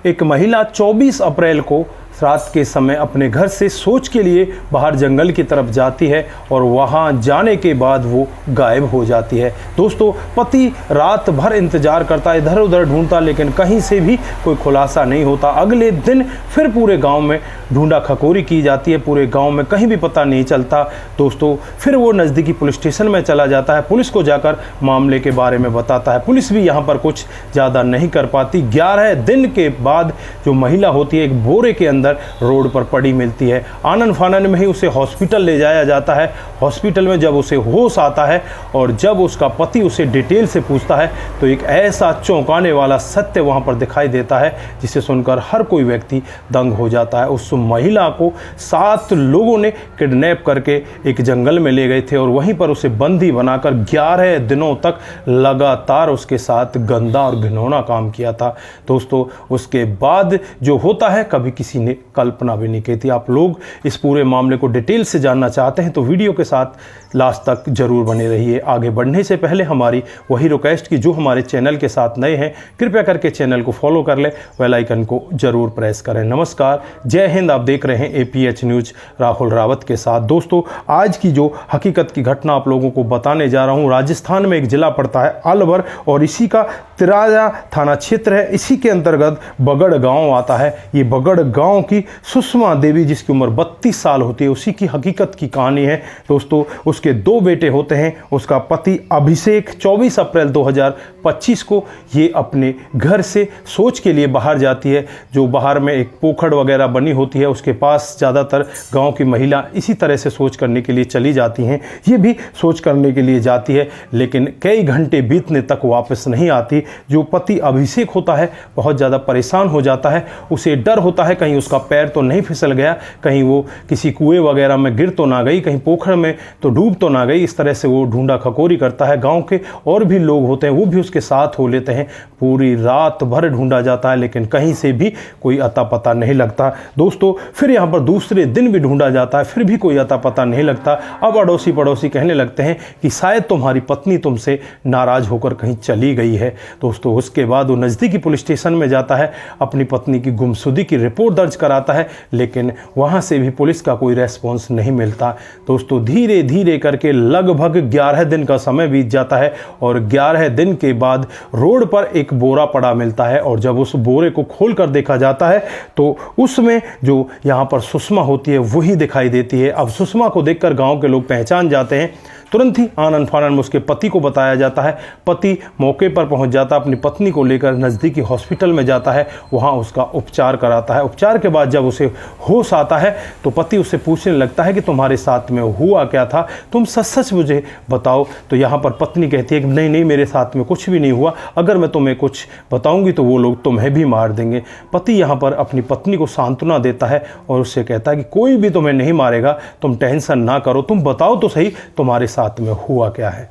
एक महिला 24 अप्रैल को रात के समय अपने घर से शौच के लिए बाहर जंगल की तरफ जाती है और वहां जाने के बाद वो गायब हो जाती है। दोस्तों, पति रात भर इंतजार करता, इधर उधर ढूंढता, लेकिन कहीं से भी कोई खुलासा नहीं होता। अगले दिन फिर पूरे गांव में ढूंढा खकोरी की जाती है, पूरे गांव में कहीं भी पता नहीं चलता। दोस्तों, फिर वो नज़दीकी पुलिस स्टेशन में चला जाता है, पुलिस को जाकर मामले के बारे में बताता है। पुलिस भी यहाँ पर कुछ ज़्यादा नहीं कर पाती। 11 दिन के बाद जो महिला होती है एक बोरे के अंदर रोड पर पड़ी मिलती है। आनन फानन में ही उसे हॉस्पिटल ले जाया जाता है। हॉस्पिटल में जब उसे होश आता है और जब उसका पति उसे डिटेल से पूछता है तो एक ऐसा चौंकाने वाला सत्य वहां पर दिखाई देता है जिसे सुनकर हर कोई व्यक्ति दंग हो जाता है। उस महिला को 7 लोगों ने किडनैप करके एक जंगल में ले गए थे और वहीं पर उसे बंदी बनाकर 11 दिनों तक लगातार उसके साथ गंदा और घिनौना काम किया था। दोस्तों, उसके बाद जो होता है कभी किसी ने कल्पना भी नहीं की थी। आप लोग इस पूरे मामले को डिटेल से जानना चाहते हैं तो वीडियो के साथ लास्ट तक जरूर बने रहिए। आगे बढ़ने से पहले हमारी वही रिक्वेस्ट कि जो हमारे चैनल के साथ नए हैं कृपया करके चैनल को फॉलो कर ले, बेल आइकन को जरूर प्रेस करें। नमस्कार, जय हिंद। आप देख रहे हैं APH न्यूज राहुल रावत के साथ। दोस्तों, आज की जो हकीकत की घटना आप लोगों को बताने जा रहा हूं, राजस्थान में एक जिला पड़ता है अलवर और इसी का तिराजा थाना क्षेत्र है। इसी के अंतर्गत बगड़ गांव आता है। ये बगड़ गांव की सुषमा देवी जिसकी उम्र 32 साल होती है, उसी की हकीकत की कहानी है। दोस्तों, उसके 2 बेटे होते हैं। उसका पति अभिषेक 24 अप्रैल 2025 को ये अपने घर से शौच के लिए बाहर जाती है। जो बाहर में एक पोखर वगैरह बनी होती है उसके पास ज़्यादातर गांव की महिला इसी तरह से शौच करने के लिए चली जाती हैं। ये भी शौच करने के लिए जाती है, लेकिन कई घंटे बीतने तक वापस नहीं आती। जो पति अभिषेक होता है बहुत ज़्यादा परेशान हो जाता है। उसे डर होता है कहीं उसका पैर तो नहीं फिसल गया, कहीं वो किसी कुएं वगैरह में गिर तो ना गई, कहीं पोखर में तो डूब तो ना गई। इस तरह से वो ढूंढा खकोरी करता है। गांव के और भी लोग होते हैं वो भी उसके साथ हो लेते हैं। पूरी रात भर ढूंढा जाता है लेकिन कहीं से भी कोई अता पता नहीं लगता। दोस्तों, फिर यहाँ पर दूसरे दिन भी ढूंढा जाता है, फिर भी कोई अता पता नहीं लगता। अब अड़ोसी पड़ोसी कहने लगते हैं कि शायद तुम्हारी पत्नी तुमसे नाराज होकर कहीं चली गई है। दोस्तों, उसके बाद वो नज़दीकी पुलिस स्टेशन में जाता है, अपनी पत्नी की गुमशुदगी की रिपोर्ट दर्ज कराता है, लेकिन वहां से भी पुलिस का कोई रेस्पॉन्स नहीं मिलता। दोस्तों, धीरे धीरे करके लगभग 11 दिन का समय बीत जाता है और 11 दिन के बाद रोड पर एक बोरा पड़ा मिलता है और जब उस बोरे को खोल कर देखा जाता है तो उसमें जो यहाँ पर सुषमा होती है वही दिखाई देती है। अब सुषमा को देखकर गांव के लोग पहचान जाते हैं। तुरंत ही आनन फानन में उसके पति को बताया जाता है। पति मौके पर पहुंच जाता है, अपनी पत्नी को लेकर नज़दीकी हॉस्पिटल में जाता है, वहां उसका उपचार कराता है। उपचार के बाद जब उसे होश आता है तो पति उससे पूछने लगता है कि तुम्हारे साथ में हुआ क्या था, तुम सच सच मुझे बताओ। तो यहाँ पर पत्नी कहती है कि नहीं नहीं, मेरे साथ में कुछ भी नहीं हुआ, अगर मैं तुम्हें कुछ बताऊंगी तो वो लोग तुम्हें भी मार देंगे। पति यहाँ पर अपनी पत्नी को सांत्वना देता है और उससे कहता है कि कोई भी तुम्हें नहीं मारेगा, तुम टेंशन ना करो, तुम बताओ तो सही तुम्हारे साथ में हुआ क्या है।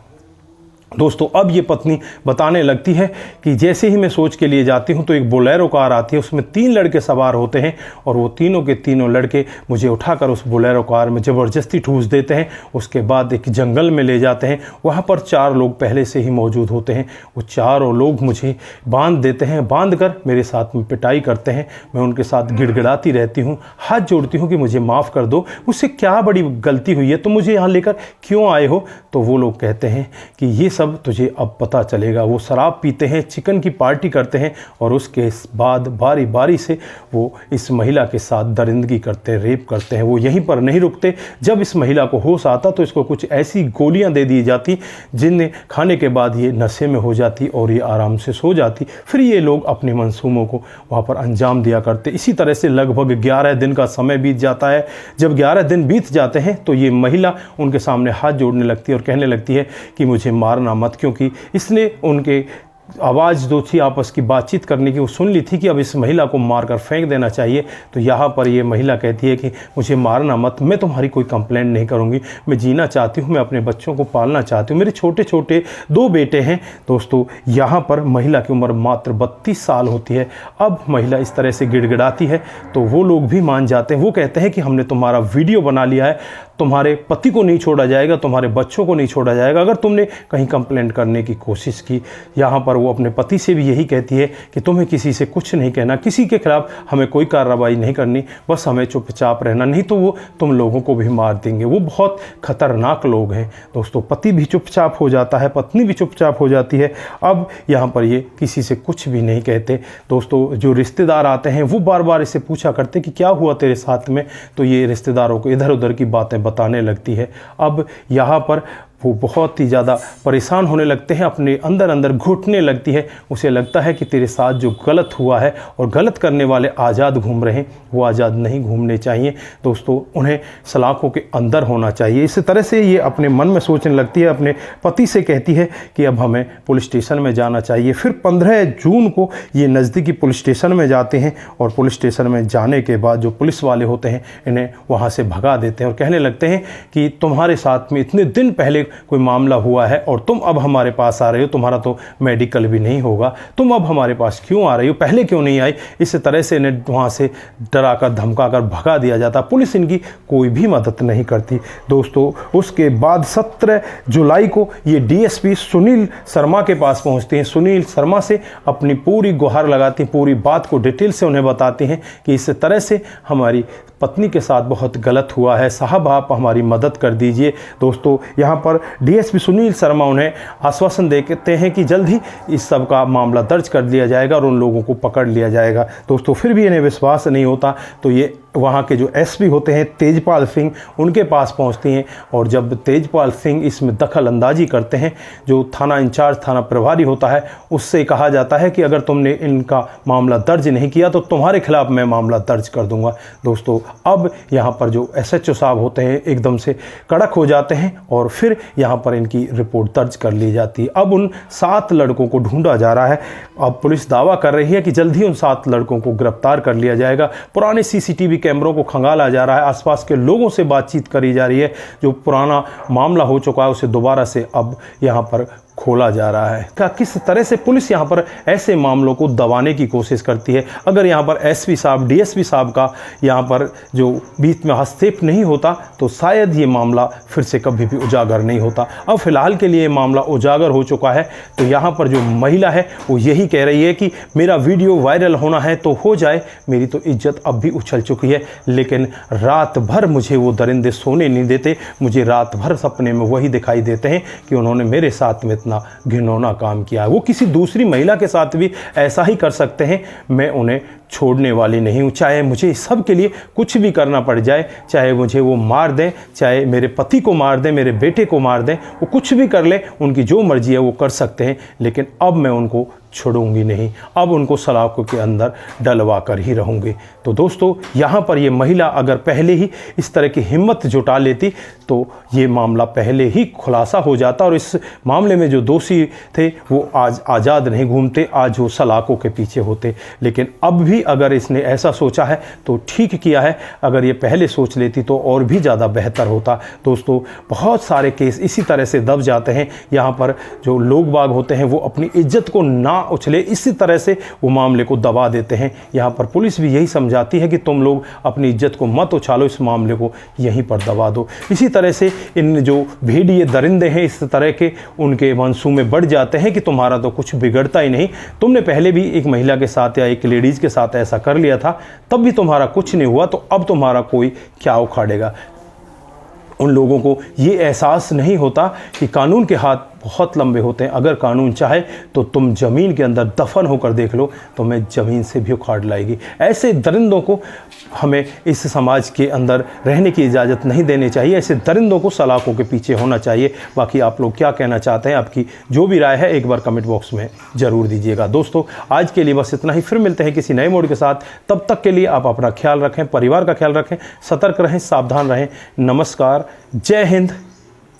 दोस्तों, अब ये पत्नी बताने लगती है कि जैसे ही मैं शौच के लिए जाती हूँ तो एक बोलेरो कार आती है, उसमें 3 लड़के सवार होते हैं और वो तीनों के तीनों लड़के मुझे उठाकर उस बोलेरो कार में ज़बरदस्ती ठूस देते हैं। उसके बाद एक जंगल में ले जाते हैं, वहाँ पर 4 लोग पहले से ही मौजूद होते हैं। वो चारों लोग मुझे बांध देते हैं, बांध कर मेरे साथ में पिटाई करते हैं। मैं उनके साथ गिड़गिड़ाती रहती हूँ, हाथ जोड़ती हूँ कि मुझे माफ़ कर दो, मुझसे क्या बड़ी गलती हुई है, तुम मुझे यहाँ लेकर क्यों आए हो। तो वो लोग कहते हैं कि ये सब तुझे अब पता चलेगा। वो शराब पीते हैं, चिकन की पार्टी करते हैं और उसके बाद बारी बारी से वो इस महिला के साथ दरिंदगी करते हैं, रेप करते हैं। वो यहीं पर नहीं रुकते। जब इस महिला को होश आता तो इसको कुछ ऐसी गोलियां दे दी जाती जिन्हें खाने के बाद ये नशे में हो जाती और ये आराम से सो जाती। फिर ये लोग अपने मंसूबों को वहाँ पर अंजाम दिया करते। इसी तरह से लगभग 11 दिन का समय बीत जाता है। जब 11 दिन बीत जाते हैं तो ये महिला उनके सामने हाथ जोड़ने लगती है और कहने लगती है कि मुझे मारना मत, क्योंकि इसने उनके आवाज़ जो थी आपस की बातचीत करने की वो सुन ली थी कि अब इस महिला को मारकर फेंक देना चाहिए। तो यहाँ पर ये महिला कहती है कि मुझे मारना मत, मैं तुम्हारी कोई कंप्लेंट नहीं करूँगी, मैं जीना चाहती हूँ, मैं अपने बच्चों को पालना चाहती हूँ, मेरे छोटे छोटे 2 बेटे हैं। दोस्तों, यहाँ पर महिला की उम्र मात्र 32 साल होती है। अब महिला इस तरह से गिड़गिड़ाती है तो वो लोग भी मान जाते हैं। वो कहते हैं कि हमने तुम्हारा वीडियो बना लिया है, तुम्हारे पति को नहीं छोड़ा जाएगा, तुम्हारे बच्चों को नहीं छोड़ा जाएगा। अगर तुमने कहीं कंप्लेंट करने की कोशिश की, यहाँ पर वो अपने पति से भी यही कहती है कि तुम्हें किसी से कुछ नहीं कहना, किसी के खिलाफ हमें कोई कार्रवाई नहीं करनी, बस हमें चुपचाप रहना, नहीं तो वो तुम लोगों को भी मार देंगे। वो बहुत खतरनाक लोग हैं दोस्तों। पति भी चुपचाप हो जाता है, पत्नी भी चुपचाप हो जाती है। अब यहाँ पर ये किसी से कुछ भी नहीं कहते दोस्तों। जो रिश्तेदार आते हैं वो बार बार इसे पूछा करते कि क्या हुआ तेरे साथ में, तो ये रिश्तेदारों को इधर उधर की बातें बताने लगती है। अब यहाँ पर वो बहुत ही ज़्यादा परेशान होने लगते हैं, अपने अंदर अंदर घुटने लगती है। उसे लगता है कि तेरे साथ जो गलत हुआ है और गलत करने वाले आज़ाद घूम रहे हैं, वो आज़ाद नहीं घूमने चाहिए दोस्तों, उन्हें सलाखों के अंदर होना चाहिए। इस तरह से ये अपने मन में सोचने लगती है, अपने पति से कहती है कि अब हमें पुलिस स्टेशन में जाना चाहिए। फिर 15 जून को ये नज़दीकी पुलिस स्टेशन में जाते हैं और पुलिस स्टेशन में जाने के बाद जो पुलिस वाले होते हैं इन्हें वहाँ से भगा देते हैं और कहने लगते हैं कि तुम्हारे साथ में इतने दिन पहले कोई मामला हुआ है और तुम अब हमारे पास आ रहे हो, तुम्हारा तो मेडिकल भी नहीं होगा, तुम अब हमारे पास क्यों आ रही हो, पहले क्यों नहीं आई। इस तरह से इन्हें वहाँ से डरा कर धमका कर भगा दिया जाता। पुलिस इनकी कोई भी मदद नहीं करती दोस्तों। उसके बाद 17 जुलाई को ये डीएसपी सुनील शर्मा के पास पहुँचते हैं। सुनील शर्मा से अपनी पूरी गुहार लगाती, पूरी बात को डिटेल से उन्हें बताते हैं कि इस तरह से हमारी पत्नी के साथ बहुत गलत हुआ है, साहब आप हमारी मदद कर दीजिए। दोस्तों यहाँ पर डीएसपी सुनील शर्मा उन्हें आश्वासन देते हैं कि जल्द ही इस सब का मामला दर्ज कर लिया जाएगा और उन लोगों को पकड़ लिया जाएगा। दोस्तों फिर भी इन्हें विश्वास नहीं होता, तो ये वहाँ के जो एसपी होते हैं तेजपाल सिंह, उनके पास पहुँचती हैं और जब तेजपाल सिंह इसमें दखल अंदाजी करते हैं, जो थाना इंचार्ज थाना प्रभारी होता है उससे कहा जाता है कि अगर तुमने इनका मामला दर्ज नहीं किया तो तुम्हारे खिलाफ मैं मामला दर्ज कर दूंगा। दोस्तों अब यहाँ पर जो एसएचओ साहब होते हैं एकदम से कड़क हो जाते हैं और फिर यहाँ पर इनकी रिपोर्ट दर्ज कर ली जाती है। अब उन 7 लड़कों को ढूंढा जा रहा है। अब पुलिस दावा कर रही है कि जल्द ही उन 7 लड़कों को गिरफ्तार कर लिया जाएगा। पुराने सीसीटीवी कैमरों को खंगाला जा रहा है, आसपास के लोगों से बातचीत करी जा रही है। जो पुराना मामला हो चुका है उसे दोबारा से अब यहाँ पर खोला जा रहा है। क्या किस तरह से पुलिस यहाँ पर ऐसे मामलों को दबाने की कोशिश करती है। अगर यहाँ पर एसपी साहब डीएसपी साहब का यहाँ पर जो बीच में हस्तक्षेप नहीं होता तो शायद ये मामला फिर से कभी भी उजागर नहीं होता। अब फिलहाल के लिए मामला उजागर हो चुका है। तो यहाँ पर जो महिला है वो यही कह रही है कि मेरा वीडियो वायरल होना है तो हो जाए, मेरी तो इज्जत अब भी उछल चुकी है, लेकिन रात भर मुझे वो दरिंदे सोने नहीं देते। मुझे रात भर सपने में वही दिखाई देते हैं कि उन्होंने मेरे साथ में इतना घिनौना काम किया है। वो किसी दूसरी महिला के साथ भी ऐसा ही कर सकते हैं। मैं उन्हें छोड़ने वाली नहीं हूँ, चाहे मुझे सब के लिए कुछ भी करना पड़ जाए, चाहे मुझे वो मार दें, चाहे मेरे पति को मार दें, मेरे बेटे को मार दें, वो कुछ भी कर ले, उनकी जो मर्जी है वो कर सकते हैं, लेकिन अब मैं उनको छोड़ूंगी नहीं। अब उनको सलाखों के अंदर डलवा कर ही रहूंगी। तो दोस्तों यहाँ पर ये महिला अगर पहले ही इस तरह की हिम्मत जुटा लेती तो ये मामला पहले ही खुलासा हो जाता और इस मामले में जो दोषी थे वो आज आज़ाद नहीं घूमते, आज वो सलाखों के पीछे होते। लेकिन अब भी अगर इसने ऐसा सोचा है तो ठीक किया है, अगर ये पहले सोच लेती तो और भी ज़्यादा बेहतर होता। दोस्तों बहुत सारे केस इसी तरह से दब जाते हैं। यहाँ पर जो लोग बाग होते हैं वो अपनी इज्जत को ना उछले, इसी तरह से वो मामले को दबा देते हैं। यहाँ पर पुलिस भी यही समझाती है कि तुम लोग अपनी इज्जत को मत उछालो, इस मामले को यहीं पर दबा दो। इसी तरह से इन जो भेड़िए दरिंदे हैं इस तरह के उनके मंसूबे बढ़ जाते हैं कि तुम्हारा तो कुछ बिगड़ता ही नहीं, तुमने पहले भी एक महिला के साथ या एक लेडीज़ के साथ ऐसा कर लिया था, तब भी तुम्हारा कुछ नहीं हुआ, तो अब तुम्हारा कोई क्या उखाड़ेगा। उन लोगों को ये एहसास नहीं होता कि कानून के हाथ बहुत लंबे होते हैं। अगर कानून चाहे तो तुम ज़मीन के अंदर दफन होकर देख लो, तो मैं ज़मीन से भी उखाड़ लाएगी। ऐसे दरिंदों को हमें इस समाज के अंदर रहने की इजाज़त नहीं देनी चाहिए। ऐसे दरिंदों को सलाखों के पीछे होना चाहिए। बाकी आप लोग क्या कहना चाहते हैं, आपकी जो भी राय है एक बार कमेंट बॉक्स में ज़रूर दीजिएगा। दोस्तों आज के लिए बस इतना ही, फिर मिलते हैं किसी नए मोड के साथ। तब तक के लिए आप अपना ख्याल रखें, परिवार का ख्याल रखें, सतर्क रहें, सावधान रहें। नमस्कार, जय हिंद,